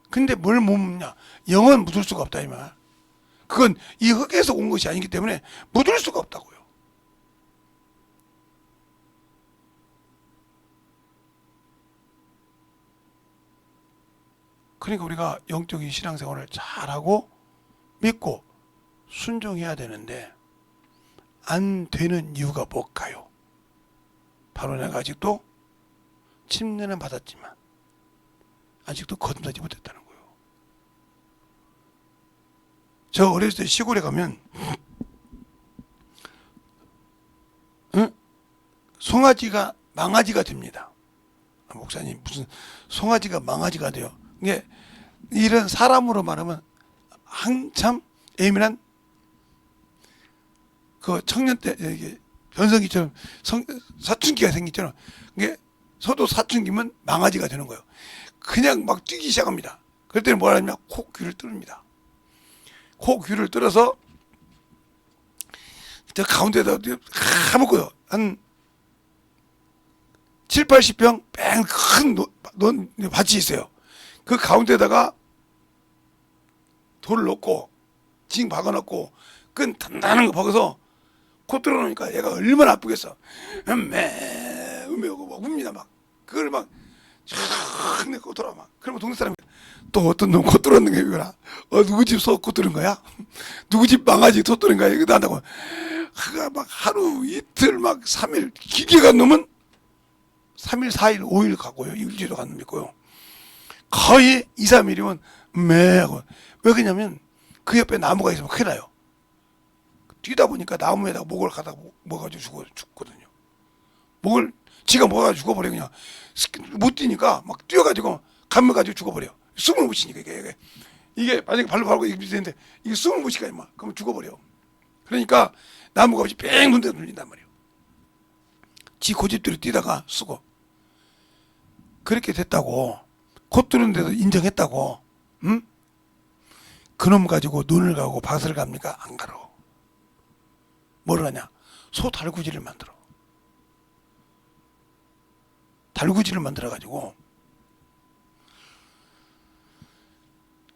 Speaker 1: 근데 뭘 못 묻냐? 영은 묻을 수가 없다 이 말. 그건 이 흙에서 온 것이 아니기 때문에 묻을 수가 없다고요. 그러니까 우리가 영적인 신앙생활을 잘하고 믿고 순종해야 되는데 안 되는 이유가 뭘까요? 바로 내가 아직도 침례는 받았지만 아직도 거듭나지 못했다는 거예요. 저 어렸을 때 시골에 가면 송아지가 망아지가 됩니다. 목사님 무슨 송아지가 망아지가 돼요. 이게 이런 사람으로 말하면 한참 예민한 그 청년 때 변성기처럼 사춘기가 생기처럼 이게 서도 사춘기면 망아지가 되는 거예요. 그냥 막 뛰기 시작합니다. 그럴 때는 뭘 하냐면 코 귀를 뚫습니다. 코 귀를 뚫어서 저 가운데다 까먹고요. 한 7, 80평 큰 밭이 있어요. 그 가운데다가 돌을 넣고 징 박아놓고 끈 단단한 거 박아서 코 뚫어놓으니까 얘가 얼마나 아프겠어. 음메오고 막 웁니다 막. 그걸 막 쫙 내고 돌아 막. 그러면 동네 사람이 또 어떤 놈 코 뚫었는 게 이거라. 누구 집 소 코 뚫은 거야? 누구 집 망아지 소 뚫은 거야? 이거 한다고. 막 하루 이틀 막 3일 길게 간 놈은 3일 4일 5일 가고요. 일주일도 간 놈 있고요. 거의 2, 3일이면 매하고. 왜 그러냐면 그 옆에 나무가 있으면 큰일 나요. 뛰다 보니까 나무에다가 목을 갖다 먹어가지고 죽거든요. 목을 지가 먹어가지고 죽어버려. 그냥 못 뛰니까 막 뛰어가지고 감면가지고 죽어버려. 숨을 못 쉬니까 이게 만약에 발로 밟고 이게 되는데 이게 숨을 못 쉬니까 임마 그러면 죽어버려. 그러니까 나무가 없이 뺑 눈대 눌린단 말이에요. 지 고집대로 뛰다가 쓰고 그렇게 됐다고 코 뚫는 데도 인정했다고. 응? 그놈 가지고 눈을 가고 밭을 갑니까? 안 가러. 뭘 하냐? 소 달구지를 만들어. 달구지를 만들어 가지고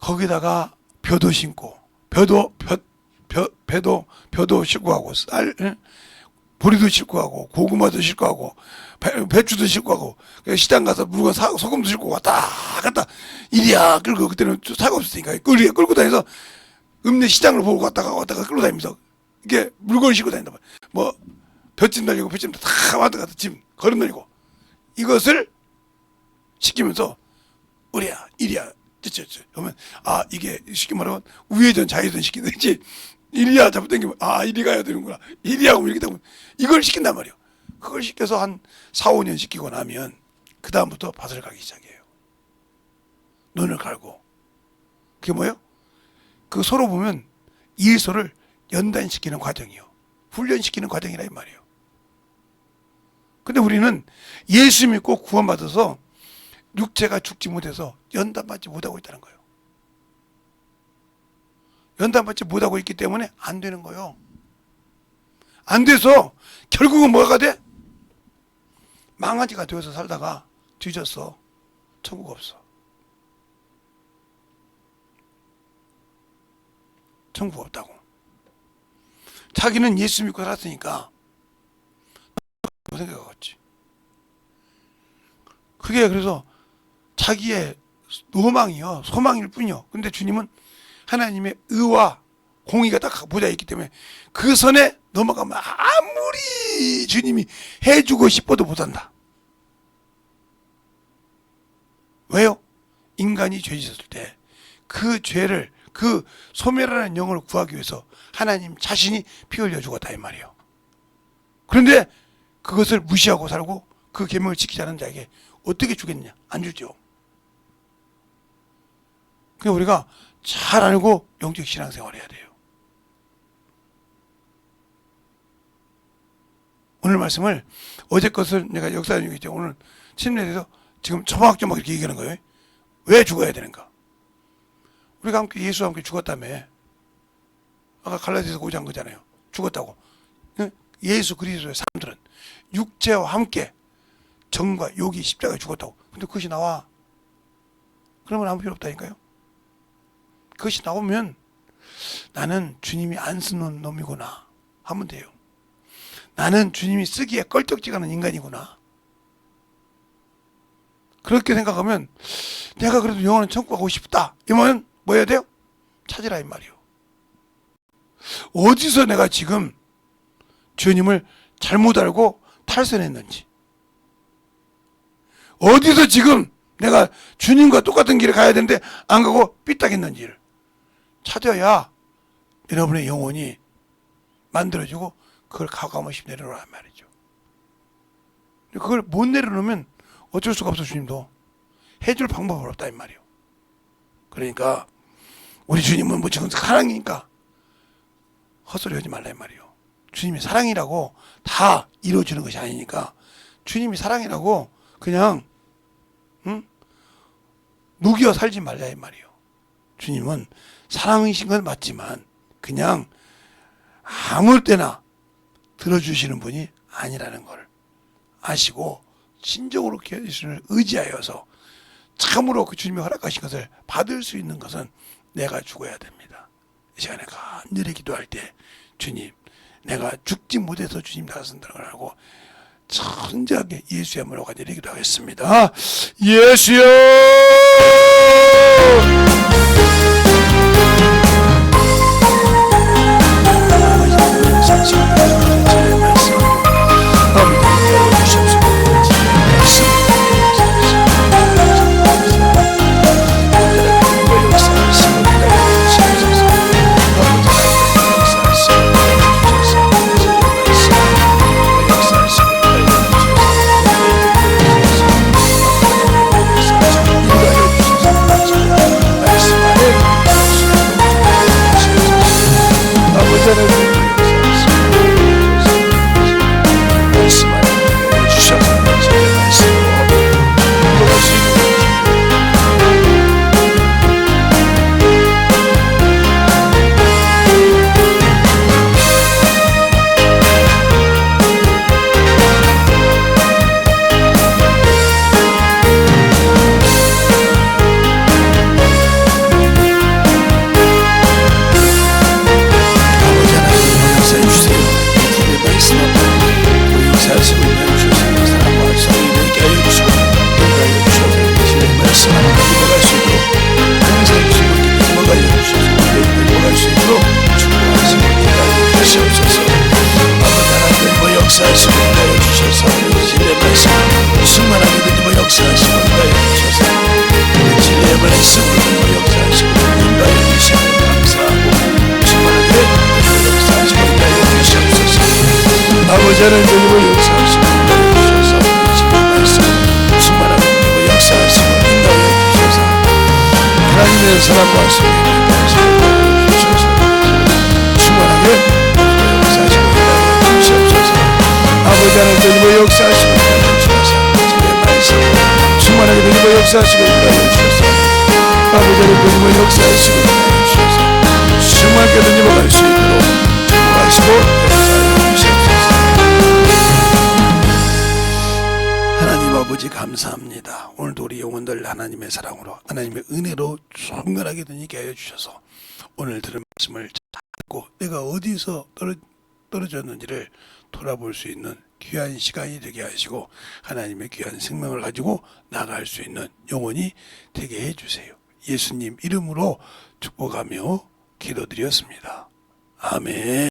Speaker 1: 거기다가 벼도 심고 벼도 싣고 하고 쌀 보리도 싣고 하고 고구마도 싣고 하고 배추도 싣고 하고 시장 가서 물건 사고 소금도 싣고 왔다 갔다 이리야 끌고 그때는 차가 없었으니까 끌고 다녀서 읍내 시장을 보고 왔다가 끌고 다니면서 이게 물건을 싣고 다닌다. 뭐 볏짚 날리고 볏짚 다 왔다 갔다 짐 걸음 날리고 이것을 시키면서 우리야 이리야 쩌쩌쩌 그러면 이게 쉽게 말하면 우회전 좌회전 시키듯이 이리야 잡고 당기면 이리 가야 되는구나 이리 하고 이렇게 되면 이걸 시킨단 말이에요. 그걸 시켜서 한 4, 5년 시키고 나면 그 다음부터 밭을 가기 시작해요. 눈을 갈고. 그게 뭐예요? 그 서로 보면 일서를 연단시키는 과정이요. 훈련시키는 과정이라 이 말이에요. 근데 우리는 예수 믿고 구원받아서 육체가 죽지 못해서 연단받지 못하고 있다는 거예요. 연단받지 못하고 있기 때문에 안 되는 거예요. 안 돼서 결국은 뭐가 돼? 망아지가 되어서 살다가 뒤졌어. 천국 없어. 천국 없다고. 자기는 예수 믿고 살았으니까 생각하겠지. 그게 그래서 자기의 로망이요, 소망일 뿐이요. 근데 주님은 하나님의 의와 공의가 딱 보좌에 있기 때문에 그 선에 넘어가면 아무리 주님이 해주고 싶어도 못한다. 왜요? 인간이 죄 짓었을 때 그 죄를, 그 소멸하는 영혼을 구하기 위해서 하나님 자신이 피 흘려 죽었다 이 말이에요. 그런데 그것을 무시하고 살고 그 계명을 지키지 않은 자에게 어떻게 주겠느냐? 안 주죠. 그러니까 우리가 잘 알고 영적 신앙생활을 해야 돼요. 오늘 말씀을 어제 것을 내가 역사하는 얘기죠. 오늘 침례에 대해서 지금 조막조막 이렇게 얘기하는 거예요. 왜 죽어야 되는가? 우리가 함께 예수와 함께 죽었다며. 아까 갈라디아서 5장 거잖아요. 죽었다고. 예수 그리스도의 사람들은 육체와 함께 정과 욕이 십자가에 죽었다고. 근데 그것이 나와. 그러면 아무 필요 없다니까요. 그것이 나오면 나는 주님이 안 쓰는 놈이구나 하면 돼요. 나는 주님이 쓰기에 껄쩍지근한 인간이구나. 그렇게 생각하면 내가 그래도 영원한 천국 가고 싶다. 이러면 뭐 해야 돼요? 찾으라 이 말이에요. 어디서 내가 지금 주님을 잘못 알고 탈선했는지, 어디서 지금 내가 주님과 똑같은 길을 가야 되는데 안 가고 삐딱했는지를 찾아야 여러분의 영혼이 만들어지고 그걸 가감없이 내려놓으란 말이죠. 그걸 못 내려놓으면 어쩔 수가 없어. 주님도 해줄 방법은 없다 이 말이에요. 그러니까 우리 주님은 뭐 지금 사랑이니까 헛소리 하지 말라 이 말이에요. 주님이 사랑이라고 다 이루어지는 것이 아니니까 주님이 사랑이라고 그냥 누겨 살지 말라 이 말이에요. 주님은 사랑이신 건 맞지만 그냥 아무 때나 들어주시는 분이 아니라는 걸 아시고 진정으로 예수를 의지하여서 참으로 그 주님이 허락하신 것을 받을 수 있는 것은 내가 죽어야 됩니다. 이 시간에 간절히 기도할 때 주님, 내가 죽지 못해서 주님 나선다는 걸 알고 천지하게 예수의 이름으로 간절히 기도하겠습니다. 예수여! 역사하시고 내려주셔서 신의 말씀 수많은 역사하시고 인도하여 주셔서 우리 진리의 말씀으로 역사하시고 인도하여 주시면 감사하고 충만하게 역사하시고 인도하여 주시옵소서. 아버지 하나님의 역사하시고 인도하여 주셔서 진리의 말씀 충만하게 역사하시고 인도하여 주셔서 하나님의 사랑과 성령의 말씀을 주셔서 충만하게 역사하시고 인도하여 주시옵소서. 아버지 하나님의 역사하시고 인도하여 주셔서 진리의 말씀 충만하게 되고 역사하시고 인도하여 주셔서 아버지 하나님의 역사하시고 인도하여 주셔서 충만하게 되고 갈 수 있도록 축복하시고 역사하여 주시옵소서. 하나님 아버지 감사합니다. 오늘도 우리 영혼들 하나님의 사랑으로 하나님의 은혜로 충만하게 되게 하여 주셔서 오늘 들은 말씀을 찾고 내가 어디서 떨어졌는지를 돌아볼 수 있는 귀한 시간이 되게 하시고 하나님의 귀한 생명을 가지고 나갈 수 있는 영혼이 되게 해주세요. 예수님 이름으로 축복하며 기도드렸습니다. 아멘.